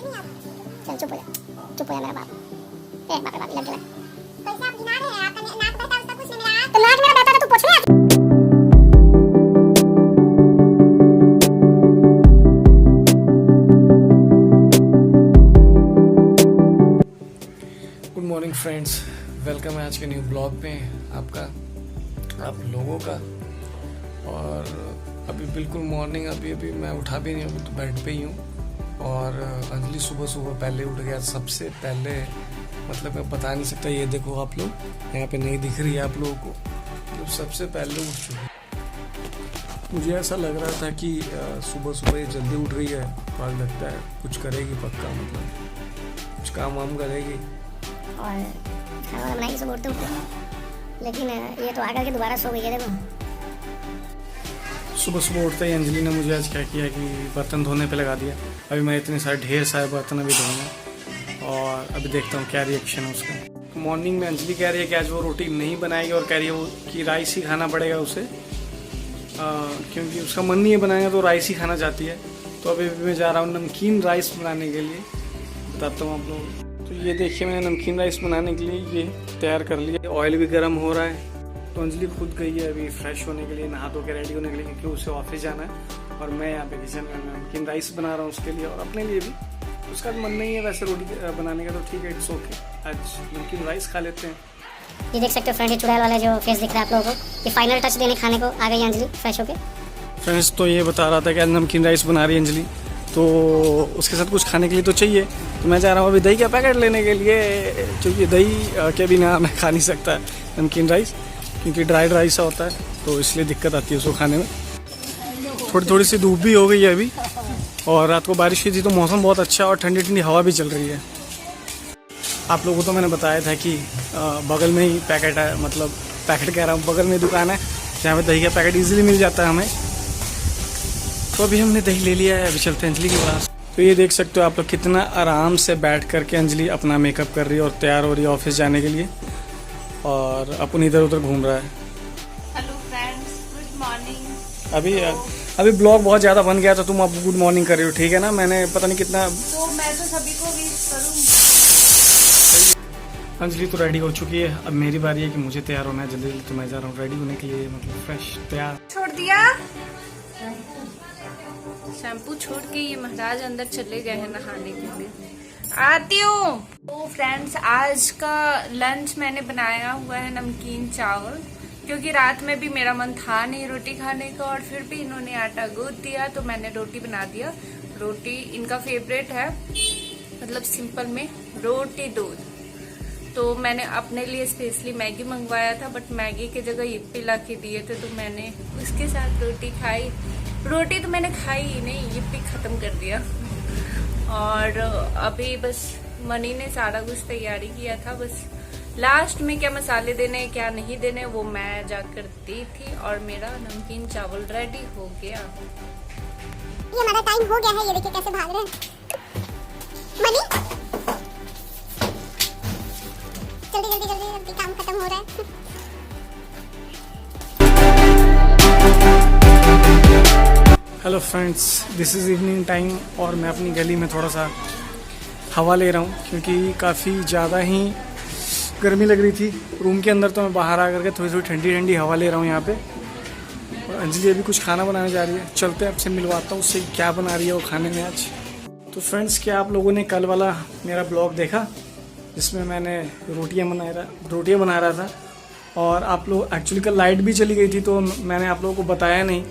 चल चुप हो जा मेरा बाप। ए बाप रे बाप लग गया। कैसे आप बीमार हैं? आपका नाक बहता है, उसका कुछ नहीं। मेरा तो नाक मेरा बहता था, तू पूछ रहा है? गुड मॉर्निंग फ्रेंड्स, वेलकम है आज के न्यू ब्लॉग पे आपका, आप लोगों का। और अभी बिल्कुल मॉर्निंग, अभी मैं उठा भी नहीं, अभी तो बेड पे ही हूँ। और अंजलि सुबह पहले उठ गया, सबसे पहले। मतलब मैं बता नहीं सकता, ये देखो आप लोग यहाँ पे नहीं दिख रही है आप लोगों को, तो सबसे पहले उठ चुकी। मुझे ऐसा लग रहा था कि सुबह ये जल्दी उठ रही है, तो आज लगता है कुछ करेगी पक्का, मतलब कुछ काम वाम करेगी और खाना वाना बनाएगी सुबह उठते उठते। लेकिन ये तो आकर के दोबारा सो गई है। देखो सुबह उठते ही अंजलि ने मुझे आज क्या किया कि बर्तन धोने पे लगा दिया। अभी मैं इतने सारे ढेर सारे बर्तन अभी धोऊंगा और अभी देखता हूँ क्या रिएक्शन है उसका। मॉर्निंग में अंजलि कह रही है कि आज वो रोटी नहीं बनाएगी और कह रही है वो कि राइस ही खाना पड़ेगा उसे, क्योंकि उसका मन नहीं है बनाएगा, तो राइस ही खाना चाहती है। तो अभी मैं जा रहा हूँ नमकीन राइस बनाने के लिए, बताता हूँ आप लोग। तो ये देखिए, मैंने नमकीन राइस बनाने के लिए ये तैयार कर लिया। ऑयल भी गर्म हो रहा है। तो अंजलि खुद गई है अभी फ्रेश होने के लिए, नहा धो के रेडी होने के लिए, क्योंकि उसे ऑफिस जाना है। और मैं यहाँ पे किचन में नमकीन राइस बना रहा हूँ उसके लिए और अपने लिए भी। उसका मन नहीं है वैसे रोटी बनाने का, तो ठीक है, इट्स ओके, आज नमकीन राइस खा लेते हैं। ये देख सकते हो फ्रेंड, ये चुड़ैल वाला जो फेस दिख रहा है आप लोगों को, ये फाइनल टच देने खाने को आ गई अंजलि फ्रेश होके। फ्रेंड्स, तो ये बता रहा था कि आज नमकीन राइस बना रही है अंजलि, तो उसके साथ कुछ खाने के लिए तो चाहिए। तो मैं जा रहा हूँ अभी दही का पैकेट लेने के लिए, क्योंकि दही के बिना मैं खा नहीं सकता नमकीन राइस, क्योंकि ड्राई राइस होता है, तो इसलिए दिक्कत आती है उसको खाने में। थोड़ी सी धूप भी हो गई है अभी, और रात को बारिश हुई थी, तो मौसम बहुत अच्छा और ठंडी ठंडी हवा भी चल रही है। आप लोगों को तो मैंने बताया था कि बगल में ही पैकेट है, मतलब पैकेट कह रहा हूँ, बगल में दुकान है जहाँ पे दही का पैकेट इजीली मिल जाता है हमें। तो अभी हमने दही ले लिया है, अभी चलते हैं अंजलि के पास। तो ये देख सकते हो आप लोग कितना आराम से बैठ करके अंजलि अपना मेकअप कर रही है और तैयार हो रही है ऑफिस जाने के लिए, और अपन इधर उधर घूम रहा है। Hello friends, good morning. अभी ब्लॉग बहुत ज़्यादा बन गया, तो तुम अब गुड मॉर्निंग कर रही हो, ठीक है ना? मैंने पता नहीं कितना, तो मैं तो सभी को विश करूंगी। अंजलि तो रेडी हो चुकी है, अब मेरी बारी है कि मुझे तैयार होना है जल्दी जल्दी। तो मैं जा रहा हूँ रेडी होने के लिए, मतलब फ्रेश तैयार। छोड़ दिया शैम्पू छोड़ के, ये महाराज अंदर चले गए हैं नहाने के लिए। आती हूँ। तो फ्रेंड्स, आज का लंच मैंने बनाया हुआ है नमकीन चावल, क्योंकि रात में भी मेरा मन था नहीं रोटी खाने का, और फिर भी इन्होंने आटा गूंथ दिया तो मैंने रोटी बना दिया। रोटी इनका फेवरेट है, मतलब सिंपल में रोटी दूध। तो मैंने अपने लिए स्पेशली मैगी मंगवाया था, बट मैगी की जगह यिप्पी ला के दिए थे, तो मैंने उसके साथ रोटी खाई। रोटी तो मैंने खाई ही नहीं, यिप्पी खत्म कर दिया। और अभी बस मनी ने सारा कुछ तैयारी किया था, बस लास्ट में क्या मसाले देने क्या नहीं देने वो मैं जाकर दी थी, और मेरा नमकीन चावल रेडी हो गया। ये हमारा टाइम हो गया है, ये देखिए कैसे भाग रहे हैं। मनी जल्दी काम खत्म हो रहा है। Hello friends, this is evening time, और मैं अपनी गली में थोड़ा सा हवा ले रहा हूँ, क्योंकि काफ़ी ज़्यादा ही गर्मी लग रही थी रूम के अंदर। तो मैं बाहर आकर के थोड़ी ठंडी ठंडी हवा ले रहा हूँ यहाँ पे। और अंजलि अभी कुछ खाना बनाने जा रही है, चलते हैं आपसे मिलवाता हूँ उससे क्या बना रही है वो खाने में आज। तो फ्रेंड्स, क्या आप लोगों ने कल वाला मेरा ब्लॉग देखा, जिसमें मैंने रोटियाँ बना रहा था, और आप लोग एक्चुअली कल लाइट भी चली गई थी, तो मैंने आप लोगों को बताया नहीं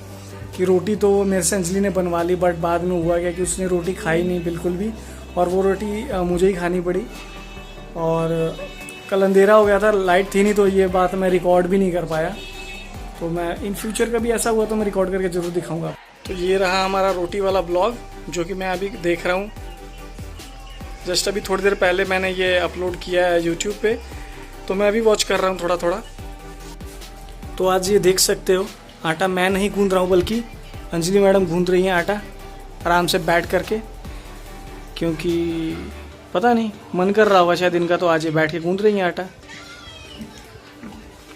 कि रोटी तो मेरे से अंजलि ने बनवा ली, बट बाद में हुआ क्या कि उसने रोटी खाई नहीं बिल्कुल भी, और वो रोटी मुझे ही खानी पड़ी। और कल अंधेरा हो गया था, लाइट थी नहीं, तो ये बात मैं रिकॉर्ड भी नहीं कर पाया। तो मैं इन फ्यूचर कभी ऐसा हुआ तो मैं रिकॉर्ड करके ज़रूर दिखाऊंगा। तो ये रहा हमारा रोटी वाला ब्लॉग, जो कि मैं अभी देख रहा हूँ। जस्ट अभी थोड़ी देर पहले मैंने ये अपलोड किया है यूट्यूब पे, तो मैं अभी वॉच कर रहा हूँ थोड़ा थोड़ा। तो आज ये देख सकते हो, आटा मैं नहीं गूंद रहा हूँ, बल्कि अंजलि मैडम गूंद रही हैं आटा आराम से बैठ करके, क्योंकि पता नहीं मन कर रहा होगा शायद इनका, तो आज ये बैठ के गूंद रही हैं आटा।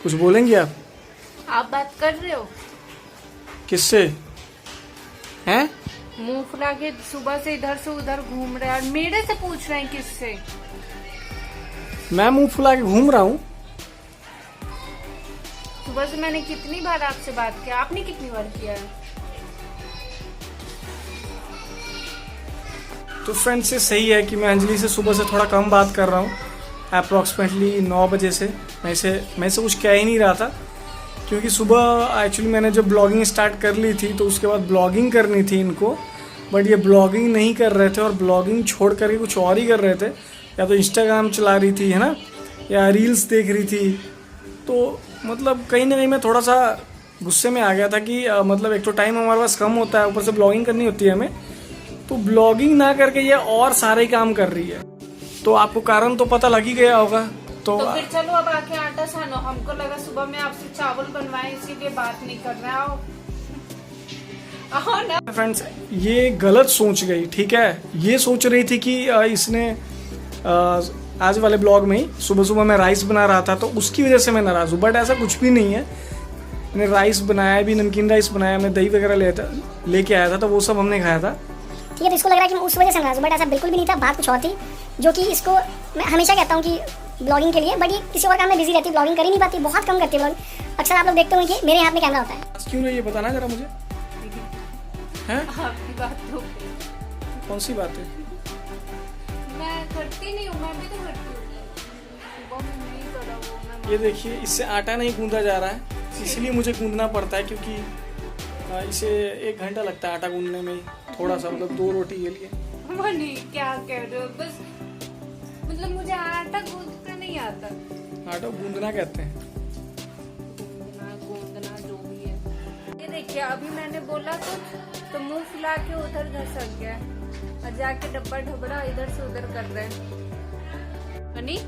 कुछ बोलेंगे आप बात कर रहे हो किससे हैं? मुंह फुला के सुबह से इधर से उधर घूम रहे हैं और मेरे से पूछ रहे हैं किससे। मैं मुंह फुला के घूम रहा हूँ? सुबह से मैंने कितनी बार आपसे बात किया, आपने कितनी बार किया है? तो फ्रेंड्स ये सही है कि मैं अंजलि से सुबह से थोड़ा कम बात कर रहा हूँ। अप्रॉक्सीमेटली 9 बजे से मैं इसे कुछ कह ही नहीं रहा था, क्योंकि सुबह एक्चुअली मैंने जब ब्लॉगिंग स्टार्ट कर ली थी तो उसके बाद ब्लॉगिंग करनी थी इनको, बट ये ब्लॉगिंग नहीं कर रहे थे और ब्लॉगिंग छोड़ करके कुछ और ही कर रहे थे। या तो इंस्टाग्राम चला रही थी, है ना, या रील्स देख रही थी। तो मतलब कहीं ना कहीं मैं थोड़ा सा गुस्से में आ गया था कि मतलब एक तो टाइम हमारे पास कम होता है, ऊपर से ब्लॉगिंग करनी होती है हमें, तो ब्लॉगिंग ना करके ये और सारे काम कर रही है। तो आपको कारण तो पता लग ही गया होगा। तो फिर चलो अब आके आटा सानो। हमको लगा सुबह में आपसे चावल बनवाए इसीलिए बात नहीं कर रहे। आओ ना फ्रेंड्स, ये गलत सोच गई, ठीक है। ये सोच रही थी कि इसने आज वाले ब्लॉग में ही सुबह सुबह मैं राइस बना रहा था तो उसकी वजह से मैं नाराज हूँ, बट ऐसा कुछ भी नहीं है। मैंने राइस बनाया भी, नमकीन राइस बनाया, मैं दही वगैरह लेके आया था, तो वो सब हमने खाया था, ठीक है। तो इसको लग रहा है कि मैं उस वजह से नाराज हूँ, बट ऐसा बिल्कुल भी नहीं था। बात कुछ और थी, जो कि इसको मैं हमेशा कहता हूँ कि ब्लॉगिंग के लिए, बट ये किसी और काम में बिजी रहती है, ब्लॉगिंग कर ही नहीं पाती, बहुत कम करती है ब्लॉगिंग। अक्सर आप लोग देखते होंगे कि मेरे हाथ में कैमरा होता है। क्यों नहीं, ये बताना जरा मुझे, हैं? आपकी बात तो कौन सी बात है? मैं करती नहीं हूँ, मैं भी तो करती हूँ। वो मैं नहीं कर रहा, वो मैं ये देखिए, इससे आटा नहीं गूंदा जा रहा है, इसीलिए मुझे गूंदना पड़ता है, क्योंकि इसे 1 घंटा लगता है आटा गूंदने में, थोड़ा सा, मतलब 2 रोटी के लिए। मनी क्या कह रहे हो, बस मतलब मुझे आटा गूंदना नहीं आता। आटा गूंदना कहते हैं। गूंदना जो भी है। ये देखिए, अभी मैंने बोला तो मुंह फुला के उधर घसक गया और जाके डब्बा ढबड़ा इधर से उधर कर रहे हैं। मनी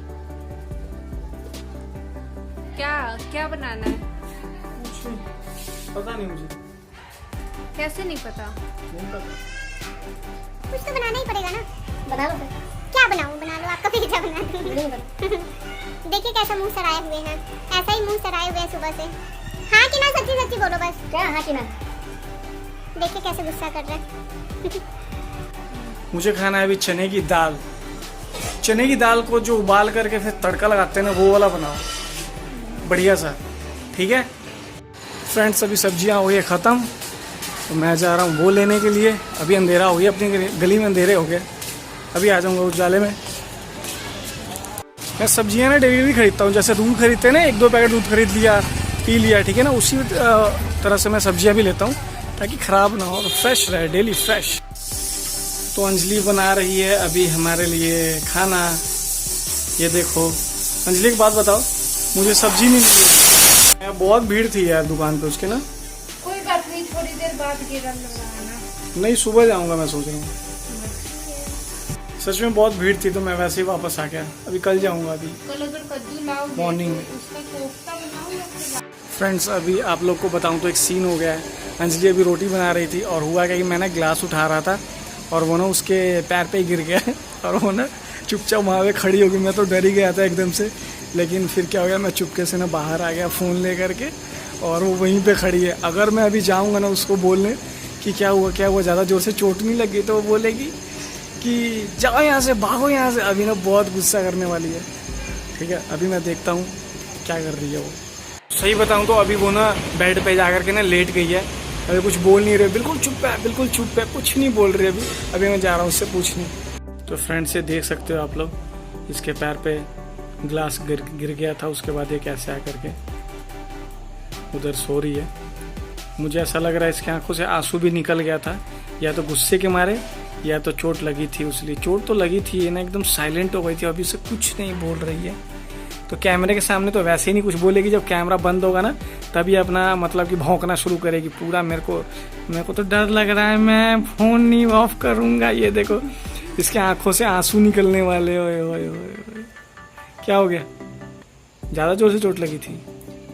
क्या बनाना है? पता नहीं मुझे, कैसे नहीं पता? नहीं पता। कुछ तो बनाना ही पड़ेगा ना। बना लो फिर। क्या बनाऊं? बना लो, आपका पिज्जा बना दूं। देखिए कैसा मुंह सराए हुए हैं, ऐसा ही मुंह सराए हुए हैं सुबह से। हाँ कि ना, सच्ची सच्ची बोलो बस। क्या हाँ कि ना? देखिए कैसे गुस्सा कर रहा है। मुझे खाना है अभी चने की दाल। चने की दाल को जो उबाल करके फिर तड़का लगाते हैं ना, वो वाला बनाओ बढ़िया सा, ठीक है। फ्रेंड्स, अभी सब्जियां हो गई ख़त्म, तो मैं जा रहा हूँ वो लेने के लिए। अभी अंधेरा हो गया, अपनी गली में अंधेरे हो गए, अभी आ जाऊँगा उजाले में। मैं सब्जियां ना डेली भी खरीदता हूँ, जैसे दूध खरीदते हैं ना, 1-2 पैकेट दूध खरीद लिया, पी लिया, ठीक है ना, उसी तरह से मैं सब्जियां भी लेता हूँ ताकि ख़राब ना हो और फ्रेश रहे, डेली फ्रेश। तो अंजलि बना रही है अभी हमारे लिए खाना। ये देखो अंजलि, एक बात बताओ, मुझे सब्जी नहीं मिली, बहुत भीड़ थी यार दुकान पे उसके ना। कोई बात नहीं, थोड़ी देर बाद गिरन लगाना। नहीं, सुबह जाऊंगा मैं सोच रहा हूँ। सच में बहुत भीड़ थी तो मैं वैसे ही वापस आ गया, अभी कल जाऊंगा। अभी कल अगर कद्दू लाओ मॉर्निंग में। उसका कोफ्ता बनाओ या फिर फ्रेंड्स, अभी आप लोग को बताऊं तो एक सीन हो गया है। अंजलि अभी रोटी बना रही थी और हुआ क्या कि मैंने ग्लास उठा रहा था और वो ना उसके पैर पे ही गिर गया और वो ना चुपचाप वहाँ पे खड़ी हो गई। मैं तो डर ही गया था एकदम से, लेकिन फिर क्या हो गया, मैं चुपके से ना बाहर आ गया फ़ोन ले करके, और वो वहीं पे खड़ी है। अगर मैं अभी जाऊँगा ना उसको बोलने कि क्या हुआ ज़्यादा ज़ोर से चोट नहीं लगी, तो वो बोलेगी कि जाओ यहाँ से, भागो यहाँ से। अभी ना बहुत गुस्सा करने वाली है, ठीक है। अभी मैं देखता हूँ क्या कर रही है वो। सही बताऊँ तो अभी वो ना बेड पे जा करके ना लेट गई है, अभी कुछ बोल नहीं रहे, बिल्कुल चुप है, बिल्कुल चुप है, कुछ नहीं बोल रही अभी मैं जा रहा हूँ उससे पूछने। तो फ्रेंड्स, ये देख सकते हो आप लोग, इसके पैर पे ग्लास गिर गया था, उसके बाद ये कैसे आ करके उधर सो रही है। मुझे ऐसा लग रहा है इसकी आंखों से आंसू भी निकल गया था, या तो गुस्से के मारे या तो चोट लगी थी, उसलिए चोट तो लगी थी। ये ना एकदम साइलेंट हो गई थी, अभी से कुछ नहीं बोल रही है। तो कैमरे के सामने तो वैसे ही नहीं कुछ बोलेगी, जब कैमरा बंद होगा ना तभी अपना मतलब कि भौंकना शुरू करेगी पूरा। मेरे को तो डर लग रहा है, मैं फ़ोन नहीं ऑफ करूँगा। ये देखो इसके आंखों से आंसू निकलने वाले। ओए क्या हो गया? ज़्यादा जोर से चोट लगी थी?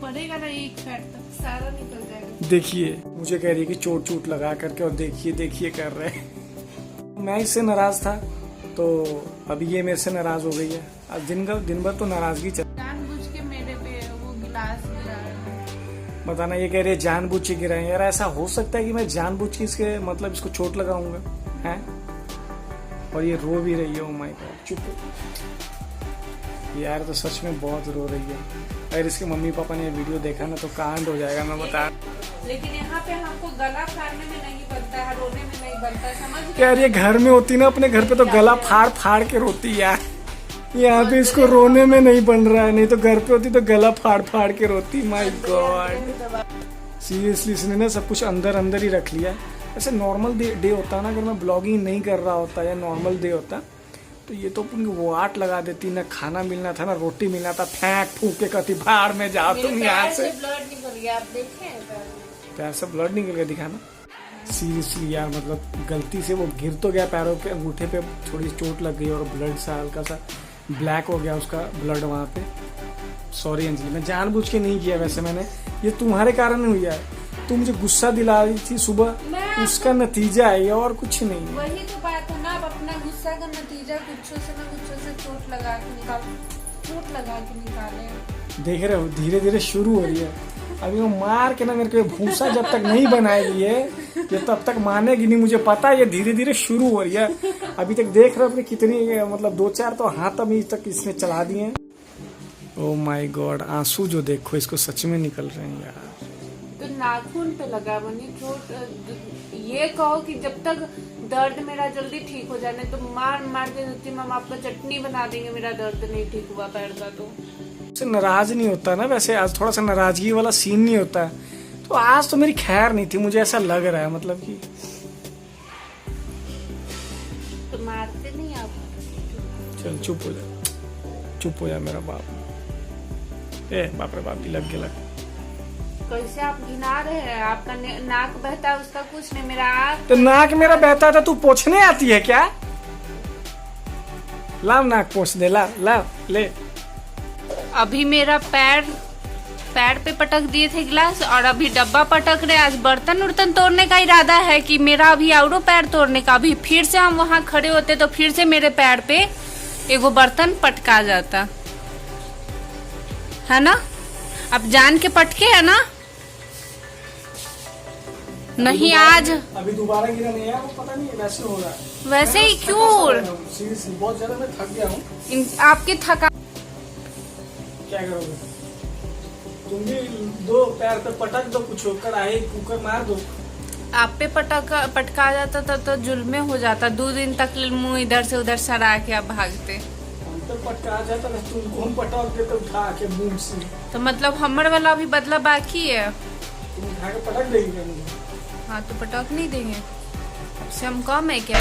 पड़ेगा ना, एक साइड तक सारा निकल जाएगा। देखिए मुझे कह रही है कि चोट लगा करके, और देखिए कर रहे हैं। मैं इससे नाराज था तो अभी ये मेरे से नाराज हो गई है। अब दिन भर तो नाराजगी चल। जानबूझ के मेरे पे वो गिलास गिरा रहा है। बताना। ये कह रही है जानबूझ के गिराए। यार ऐसा हो सकता है कि मैं जानबूझ के इसके मतलब इसको चोट लगाऊंगा हैं? और ये रो भी रही है। ओ माय गॉड, चुप यार, तो सच में बहुत रो रही है। अगर इसके मम्मी पापा ने ये वीडियो देखा ना तो कांड हो जाएगा, मैं बता। लेकिन यहाँ पे हमको गला फाड़ने में नहीं बनता है, रोने में नहीं बनता है, समझ गए? यार ये घर में होती ना, अपने घर पे तो गला फाड़ फाड़ के रोती यार। यहाँ पे इसको रोने में नहीं बन रहा है, नहीं तो घर पे होती तो गला फाड़ फाड़ के रोती। माय गॉड, सीरियसली इसने ना सब कुछ अंदर अंदर ही रख लिया। ऐसे नॉर्मल डे होता ना, अगर मैं ब्लॉगिंग नहीं कर रहा होता या नॉर्मल डे होता तो ये तो अपनी वाट लगा देती, ना खाना मिलना था ना रोटी मिलना था, फेंक फूक के कहती भाड़ में जाओ तुम यहाँ से। ब्लड निकल गया, आप देखें पैर से ब्लड निकल गया, दिखाना। सीरियसली यार, मतलब गलती से वो गिर तो गया, पैरों के अंगूठे पे थोड़ी चोट लग गई और ब्लड सा हल्का सा ब्लैक हो गया उसका ब्लड वहाँ पे। सॉरी अंजलि, मैं जानबूझ के नहीं किया वैसे मैंने, ये तुम्हारे कारण हुई है। तुम मुझे गुस्सा दिला रही थी सुबह, उसका नतीजा है और कुछ नहीं है। वही तो बात है ना, आप अपना गुस्सा का नतीजा कुछो से ना कुछो से चोट लगा के निकाले। देख रहे हो, धीरे धीरे शुरू हो रही है। अभी वो मार के ना मेरे को भूसा जब तक नहीं बनाएगी ये तब तक मानेगी नहीं, मुझे पता है। ये धीरे धीरे शुरू हो रही है। अभी तक देख रहे हो कितनी, मतलब 2-4 तो हाथ अभी तक इसने चला दिए। ओ माय गॉड, आंसू जो देखो इसको सच में निकल रहे हैं यार। तो नाखून पे लगा बनी चोट। ये कहो कि जब तक दर्द मेरा जल्दी ठीक हो जाने तो मार मार के देती, हम आपका चटनी बना देंगे, मेरा दर्द नहीं ठीक हुआ पैर का। तो से नाराज नहीं होता ना, वैसे आज थोड़ा सा नाराजगी वाला सीन नहीं होता, तो आज तो मेरी खैर नहीं थी, मुझे ऐसा लग रहा है। मतलब कि तो मारते नहीं आप? चल चुप हो जा, चुप हो जा मेरा बाप। ए बाप रे बाप, लग गया लग। कैसे आप गिना रहे हैं? आपका नाक बहता है, उसका कुछ नहीं, मेरा आँख। तो नाक मेरा बहता था, तू पोंछने आती है क्या? लाव नाक पोंछ दे, ला ला ले। अभी मेरा पैर पे पटक दिए थे गिलास, और अभी डब्बा पटक रहे। आज बर्तन उर्तन तोड़ने का इरादा है कि मेरा अभी औरो पैर तोड़ने का। अभी फिर से हम वहाँ खड़े होते तो फिर से मेरे पैर पे एगो बर्तन पटका जाता है ना। अब जान के पटके है ना? नहीं आज अभी दोबारा गिरा नहीं है, वो पता नहीं वैसे हो रहा है। वैसे ही क्यों? सीरियसली बहुत ज्यादा मैं थक गया हूँ। आपकी थका क्या करोगे तुम भी? 2 पैर पे पटक दो, कुछ कढ़ाई कुकर मार दो। आप पे पटका जाता तो जुल्मे हो जाता। 2 दिन तक मुंह इधर से उधर सरा के आप भागते। हम तो पटका जाता ना, तुमको हम पटक देते उठा के मुंह से। तो मतलब हमर वाला अभी बदला बाकी है। तुम उठा के पटक देगी मुझे? हाँ तो पटक नहीं देंगे, अब से हम कम है क्या?